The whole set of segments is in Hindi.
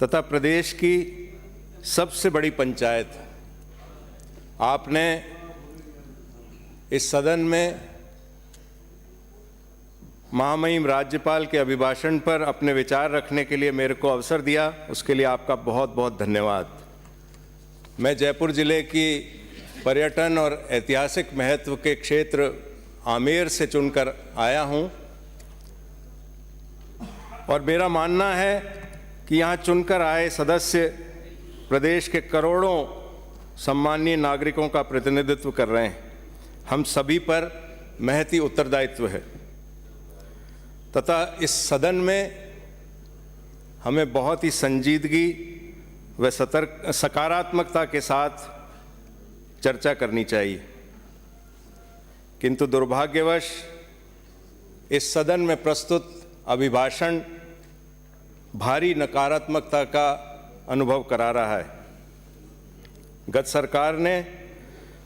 तथा प्रदेश की सबसे बड़ी पंचायत, आपने इस सदन में महामहिम राज्यपाल के अभिभाषण पर अपने विचार रखने के लिए मेरे को अवसर दिया, उसके लिए आपका बहुत बहुत धन्यवाद। मैं जयपुर जिले की पर्यटन और ऐतिहासिक महत्व के क्षेत्र आमेर से चुनकर आया हूं और मेरा मानना है कि यहाँ चुनकर आए सदस्य प्रदेश के करोड़ों सम्मानीय नागरिकों का प्रतिनिधित्व कर रहे हैं। हम सभी पर महती उत्तरदायित्व है तथा इस सदन में हमें बहुत ही संजीदगी व सकारात्मकता के साथ चर्चा करनी चाहिए, किंतु दुर्भाग्यवश इस सदन में प्रस्तुत अभिभाषण भारी नकारात्मकता का अनुभव करा रहा है। गत सरकार ने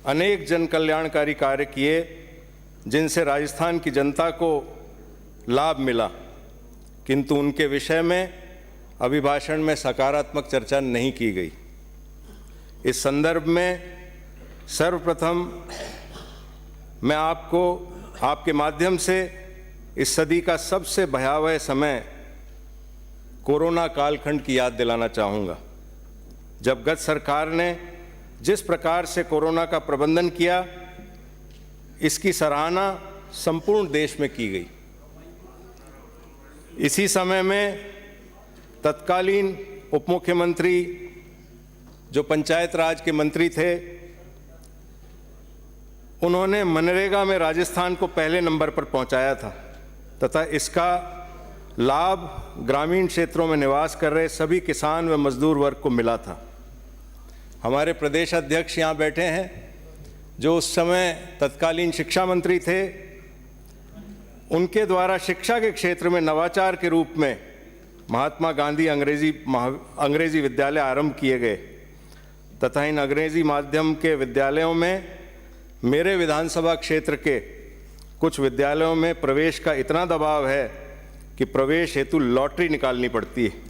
अनेक जन कल्याणकारी कार्य किए जिनसे राजस्थान की जनता को लाभ मिला, किंतु उनके विषय में अभिभाषण में सकारात्मक चर्चा नहीं की गई। इस संदर्भ में सर्वप्रथम मैं आपको आपके माध्यम से इस सदी का सबसे भयावह समय कोरोना कालखंड की याद दिलाना चाहूँगा, जब गत सरकार ने जिस प्रकार से कोरोना का प्रबंधन किया, इसकी सराहना संपूर्ण देश में की गई। इसी समय में तत्कालीन उप मुख्यमंत्री जो पंचायत राज के मंत्री थे, उन्होंने मनरेगा में राजस्थान को पहले नंबर पर पहुंचाया था तथा इसका लाभ ग्रामीण क्षेत्रों में निवास कर रहे सभी किसान व मजदूर वर्ग को मिला था। हमारे प्रदेश अध्यक्ष यहाँ बैठे हैं जो उस समय तत्कालीन शिक्षा मंत्री थे, उनके द्वारा शिक्षा के क्षेत्र में नवाचार के रूप में महात्मा गांधी अंग्रेजी विद्यालय आरंभ किए गए तथा इन अंग्रेजी माध्यम के विद्यालयों में मेरे विधानसभा क्षेत्र के कुछ विद्यालयों में प्रवेश का इतना दबाव है कि प्रवेश हेतु लॉटरी निकालनी पड़ती है।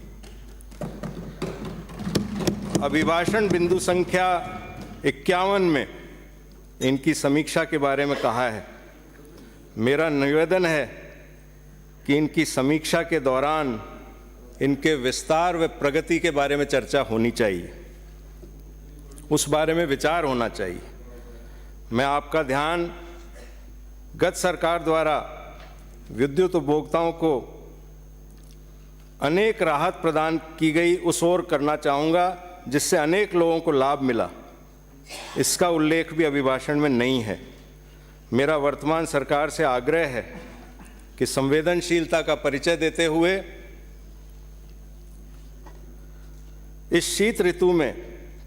अभिभाषण बिंदु संख्या 51 में इनकी समीक्षा के बारे में कहा है। मेरा निवेदन है कि इनकी समीक्षा के दौरान इनके विस्तार व प्रगति के बारे में चर्चा होनी चाहिए, उस बारे में विचार होना चाहिए। मैं आपका ध्यान गत सरकार द्वारा विद्युत उपभोक्ताओं को अनेक राहत प्रदान की गई उस ओर करना चाहूँगा जिससे अनेक लोगों को लाभ मिला। इसका उल्लेख भी अभिभाषण में नहीं है। मेरा वर्तमान सरकार से आग्रह है कि संवेदनशीलता का परिचय देते हुए इस शीत ऋतु में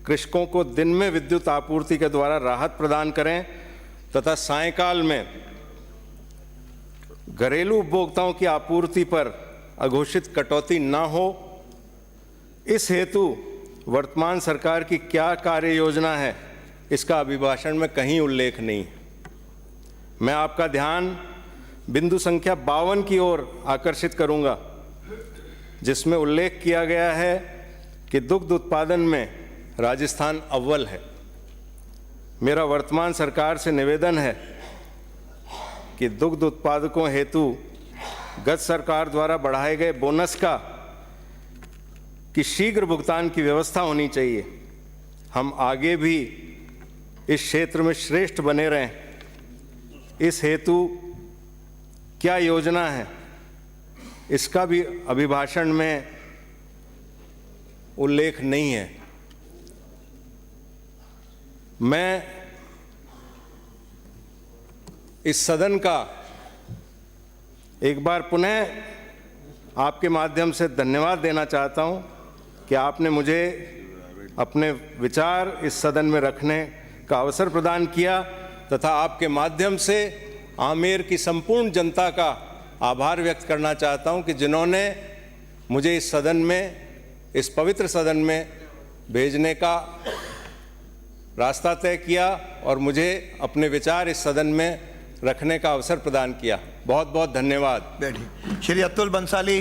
कृषकों को दिन में विद्युत आपूर्ति के द्वारा राहत प्रदान करें तथा सायंकाल में घरेलू उपभोक्ताओं की आपूर्ति पर अघोषित कटौती न हो। इस हेतु वर्तमान सरकार की क्या कार्य योजना है, इसका अभिभाषण में कहीं उल्लेख नहीं। मैं आपका ध्यान बिंदु संख्या 52 की ओर आकर्षित करूंगा, जिसमें उल्लेख किया गया है कि दुग्ध उत्पादन में राजस्थान अव्वल है। मेरा वर्तमान सरकार से निवेदन है कि दुग्ध उत्पादकों हेतु गत सरकार द्वारा बढ़ाए गए बोनस का की शीघ्र भुगतान की व्यवस्था होनी चाहिए। हम आगे भी इस क्षेत्र में श्रेष्ठ बने रहें, इस हेतु क्या योजना है, इसका भी अभिभाषण में उल्लेख नहीं है। मैं इस सदन का एक बार पुनः आपके माध्यम से धन्यवाद देना चाहता हूं कि आपने मुझे अपने विचार इस सदन में रखने का अवसर प्रदान किया तथा आपके माध्यम से आमेर की संपूर्ण जनता का आभार व्यक्त करना चाहता हूं कि जिन्होंने मुझे इस सदन में, इस पवित्र सदन में भेजने का रास्ता तय किया और मुझे अपने विचार इस सदन में रखने का अवसर प्रदान किया। बहुत बहुत धन्यवाद। बैठिए। श्री अतुल बंसाली।